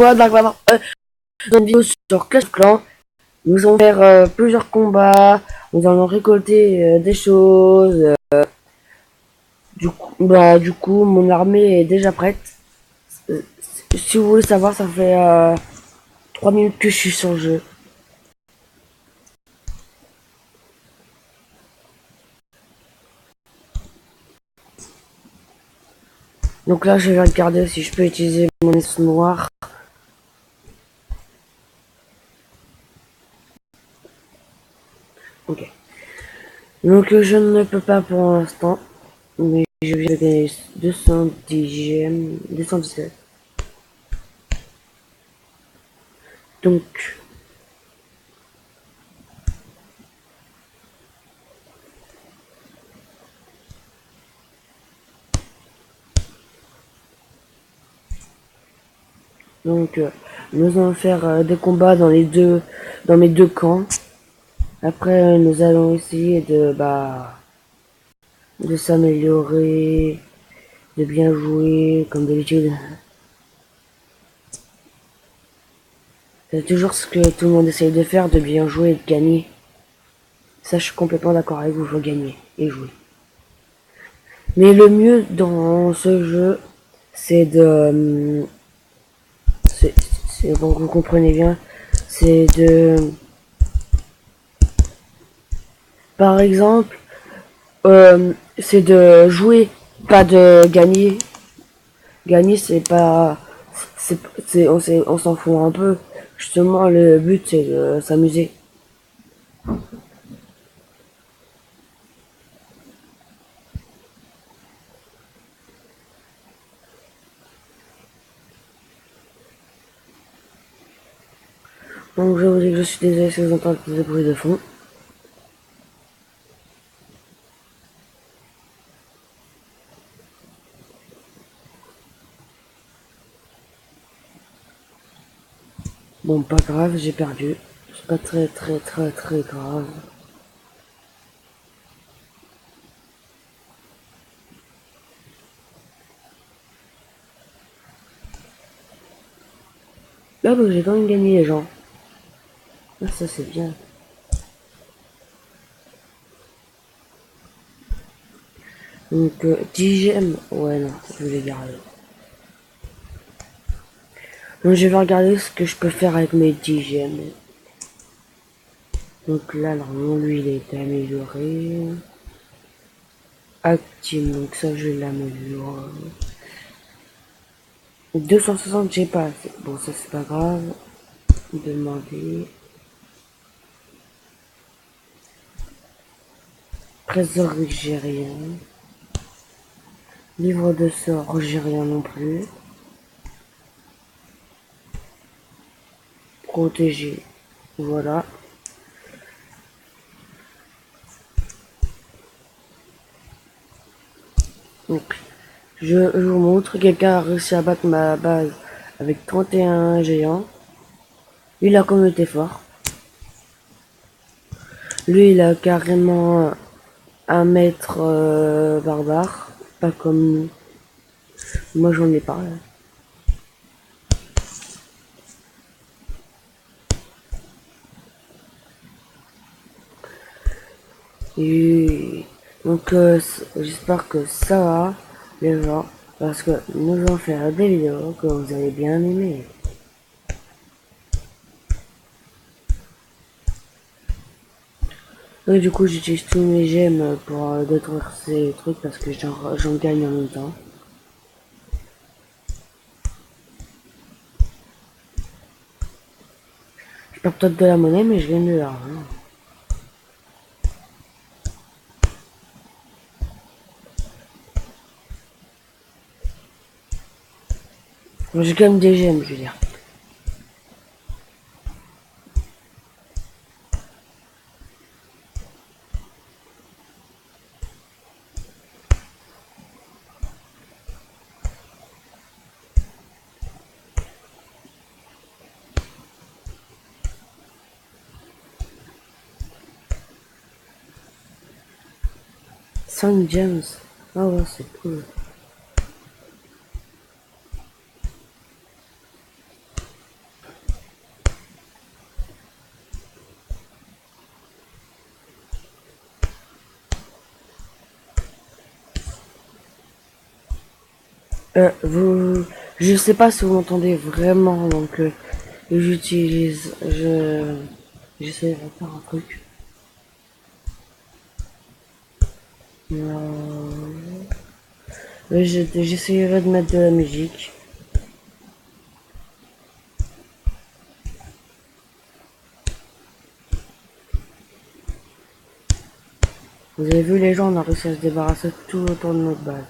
moi, Dark dans une vidéo sur Clash of Clans. Nous allons faire plusieurs combats, nous allons récolter des choses. Du coup, mon armée est déjà prête. Euh, Si vous voulez savoir, ça fait 3 minutes que je suis sur le jeu. Donc là, je vais regarder si je peux utiliser mon espace noir. Ok. Donc je ne peux pas pour l'instant, mais je vais gagner 210 gemmes, 217. Donc, nous allons faire des combats dans mes deux camps. Après, nous allons essayer de s'améliorer, de bien jouer, comme d'habitude. C'est toujours ce que tout le monde essaye de faire, de bien jouer et de gagner. Ça, je suis complètement d'accord avec vous, il faut gagner et jouer. Mais le mieux dans ce jeu, c'est de... donc vous comprenez bien, c'est de... Par exemple, c'est de jouer, pas de gagner. Gagner, c'est pas... on s'en fout un peu. Justement, le but, c'est de s'amuser. Donc je vous dis que je suis désolé si vous entendez des bruits de fond. Bon, pas grave, j'ai perdu. C'est pas très grave. Là, bah, j'ai quand même gagné les gens. Ah, ça c'est bien. Donc 10 gemmes. Ouais, non, je vais les garder. Donc je vais regarder ce que je peux faire avec mes 10 gemmes. Donc là, normalement, lui, il est amélioré. Active, donc ça, je l'améliore. 260, j'ai pas. Bon, ça, c'est pas grave. Demander. Trésorerie, j'ai rien. Livre de sort, j'ai rien non plus. Protégé. Voilà. Donc, je vous montre. Quelqu'un a réussi à battre ma base avec 31 géants. Lui, il a quand même été fort. Lui, il a carrément un maître barbare. Pas comme nous. Moi, j'en ai pas. Là. Et donc, j'espère que ça va, les gens. Parce que nous allons faire des vidéos que vous allez bien aimer. Et du coup, j'utilise tous mes gemmes pour détruire ces trucs parce que j'en gagne en même temps. Je perds peut-être de la monnaie, mais je gagne de l'argent. Je gagne des gemmes, je veux dire. Cinq gems. Ah ouais, c'est cool. Je sais pas si vous m'entendez vraiment, donc j'essaie de faire un truc. J'essaierai de mettre de la musique. Vous avez vu, les gens, on a réussi à se débarrasser tout autour de notre base.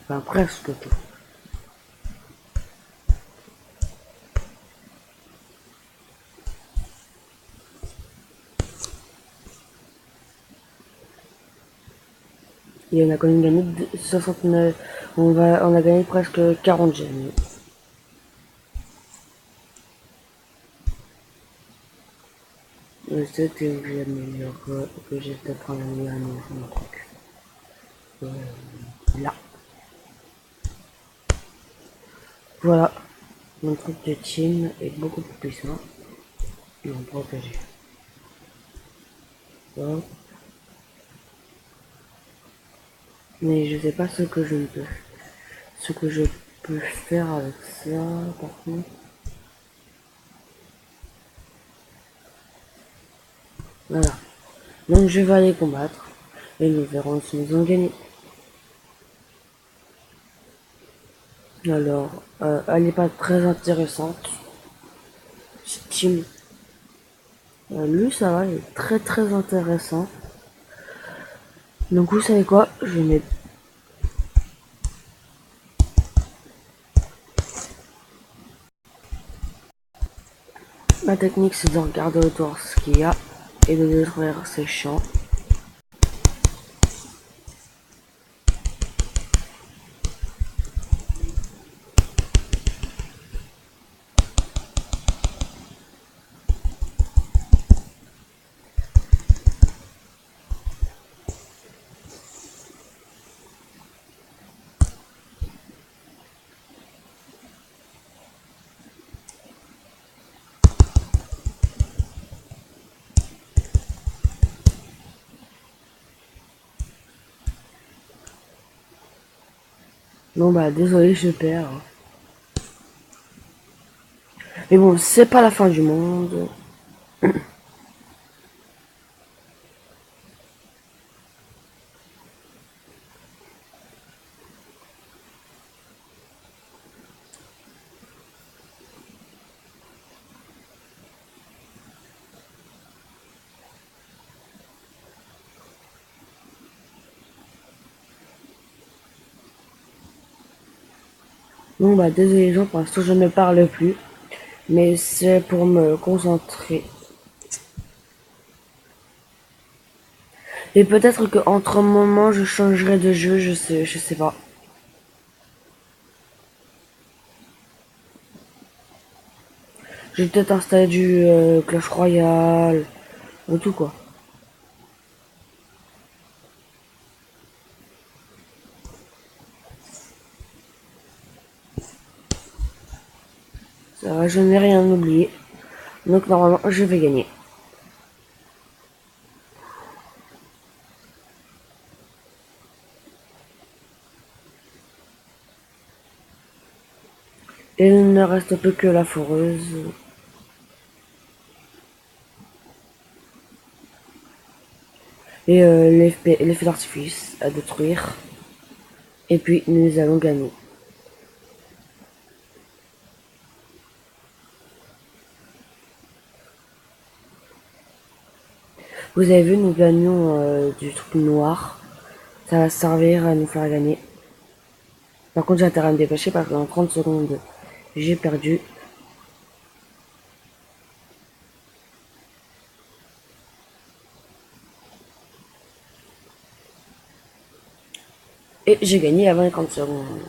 Enfin, presque tout. Et on a quand même gagné 69. On a gagné presque 40 gemmes. C'était où j'améliore, que j'ai peut-être un truc. Là. Voilà. Mon truc de team est beaucoup plus puissant. Ils vont protéger. Hop. Mais je sais pas ce que je peux. Ce que je peux faire avec ça, par contre. Voilà. Donc je vais aller combattre. Et nous verrons si nous ont gagné. Alors, elle n'est pas très intéressante. Steam. Lui, ça va, il est très très intéressant. Donc vous savez quoi? Je mets. Ma technique, c'est de regarder autour ce qu'il y a et de détruire ces champs. Bon bah désolé, je perds. Mais bon, c'est pas la fin du monde. Bon bah désolé les gens, pour l'instant je ne parle plus. Mais c'est pour me concentrer. Et peut-être qu'entre un moment je changerai de jeu, je sais pas. Je vais peut-être installer du Clash Royale ou tout quoi. Ça va, je n'ai rien oublié. Donc normalement je vais gagner. Et il ne reste plus que la foreuse. Et les feux d'artifice à détruire. Et puis nous allons gagner. Vous avez vu, nous gagnons du truc noir. Ça va servir à nous faire gagner. Par contre, j'ai intérêt à me dépêcher parce que dans 30 secondes, j'ai perdu. Et j'ai gagné avant les 30 secondes.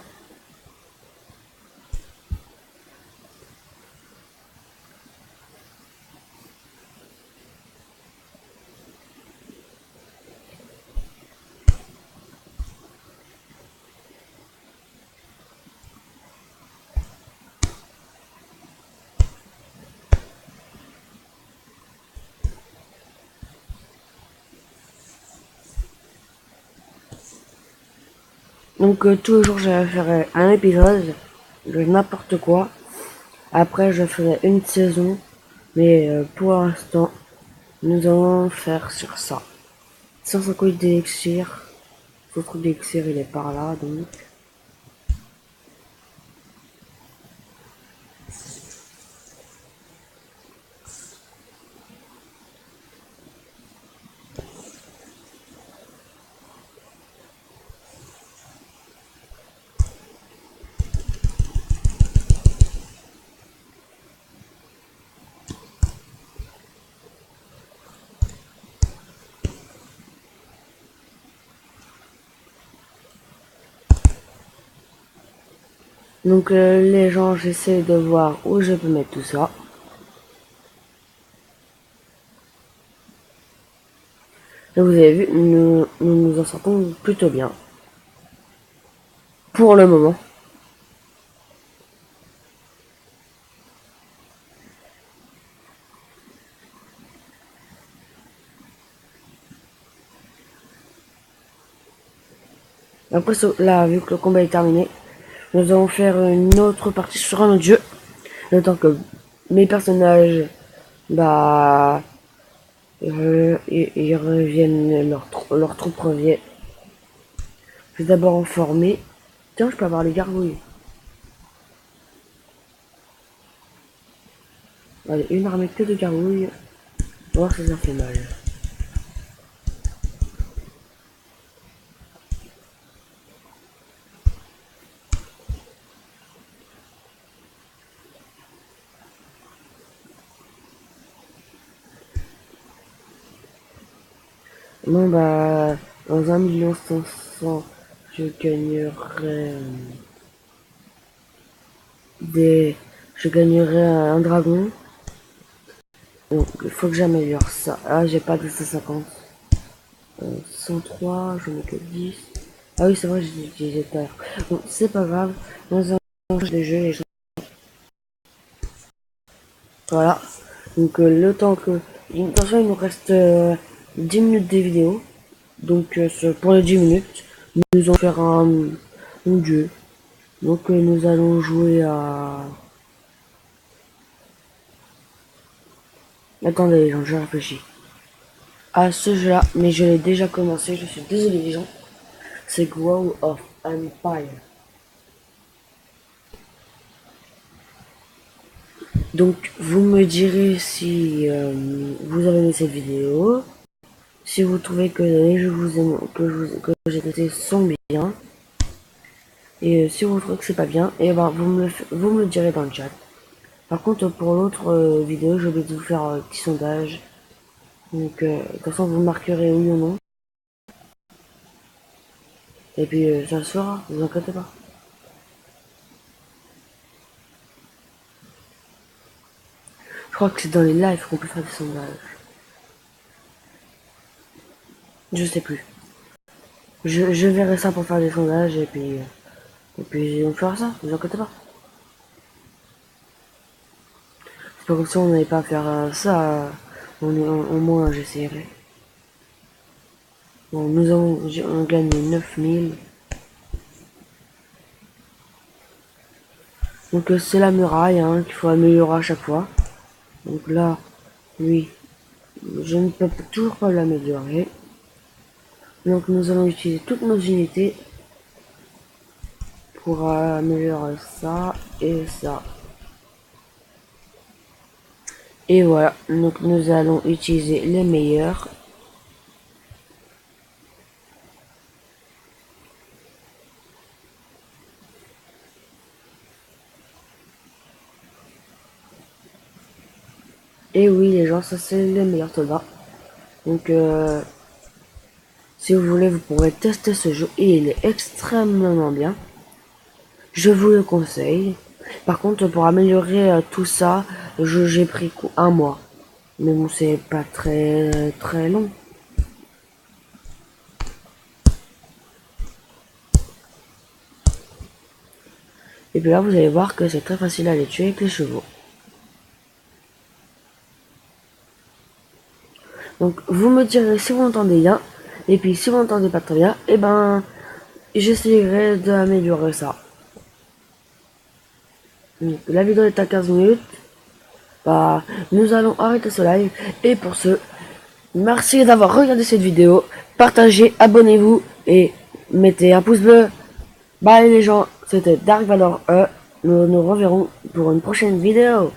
Donc tous les jours je ferai un épisode de n'importe quoi. Après je ferai une saison. Mais pour l'instant, nous allons faire sur ça. 150 d'élixir. Ce truc d'élixir il est par là donc. Donc les gens, j'essaie de voir où je peux mettre tout ça. Et vous avez vu, nous en sortons plutôt bien. Pour le moment. Après là, vu que le combat est terminé, nous allons faire une autre partie sur un autre jeu. Le temps que mes personnages, bah, ils reviennent, leur troupe revient. Je vais d'abord en former. Tiens, je peux avoir les gargouilles. Allez, une armée que de gargouilles. On va voir si ça fait mal. Non, bah, dans 1 500 000, je gagnerais je gagnerais un dragon. Donc, il faut que j'améliore ça. Ah, j'ai pas de 150. 103, j'en ai que 10. Ah oui, c'est vrai, j'ai utilisé tout à l'heure. Bon, c'est pas grave. Dans un des jeux, les gens. Voilà. Donc, le temps que. Attention, il nous reste 10 minutes des vidéos. Donc, pour les 10 minutes, nous allons faire un jeu. Donc, nous allons jouer à. Attendez, les gens, je réfléchis. À ce jeu-là, mais je l'ai déjà commencé, je suis désolé, les gens. C'est Grow of Empire. Donc, vous me direz si vous avez aimé cette vidéo, si vous trouvez que les jeux que j'ai testés sont bien, et si vous trouvez que c'est pas bien, et ben vous me le direz dans le chat. Par contre, pour l'autre vidéo, j'ai oublié de vous faire un petit sondage. Donc, de toute façon, vous marquerez oui ou non. Et puis, ça se fera, vous inquiétez pas. Je crois que c'est dans les lives qu'on peut faire des sondages. Je sais plus. Je verrai ça pour faire des sondages et puis on fera ça, vous inquiétez pas. C'est pas comme si on n'avait pas à faire ça. Au moins j'essaierai. Bon, nous avons on gagné 9000. Donc c'est la muraille hein, qu'il faut améliorer à chaque fois. Donc là, oui, je ne peux toujours pas l'améliorer. Donc nous allons utiliser toutes nos unités pour améliorer ça et ça. Et voilà, donc nous allons utiliser les meilleurs. Et oui les gens, ça c'est les meilleurs soldats. Donc si vous voulez, vous pourrez tester ce jeu et il est extrêmement bien. Je vous le conseille. Par contre, pour améliorer tout ça, j'ai pris un mois. Mais bon, c'est pas très long. Et puis là, vous allez voir que c'est très facile à les tuer avec les chevaux. Donc, vous me direz si vous entendez bien. Et puis, si vous n'entendez pas très bien, et ben, j'essaierai d'améliorer ça. Donc, la vidéo est à 15 minutes. Bah, nous allons arrêter ce live. Et pour ce, merci d'avoir regardé cette vidéo. Partagez, abonnez-vous et mettez un pouce bleu. Bye les gens, c'était Dark Valor E. Nous nous reverrons pour une prochaine vidéo.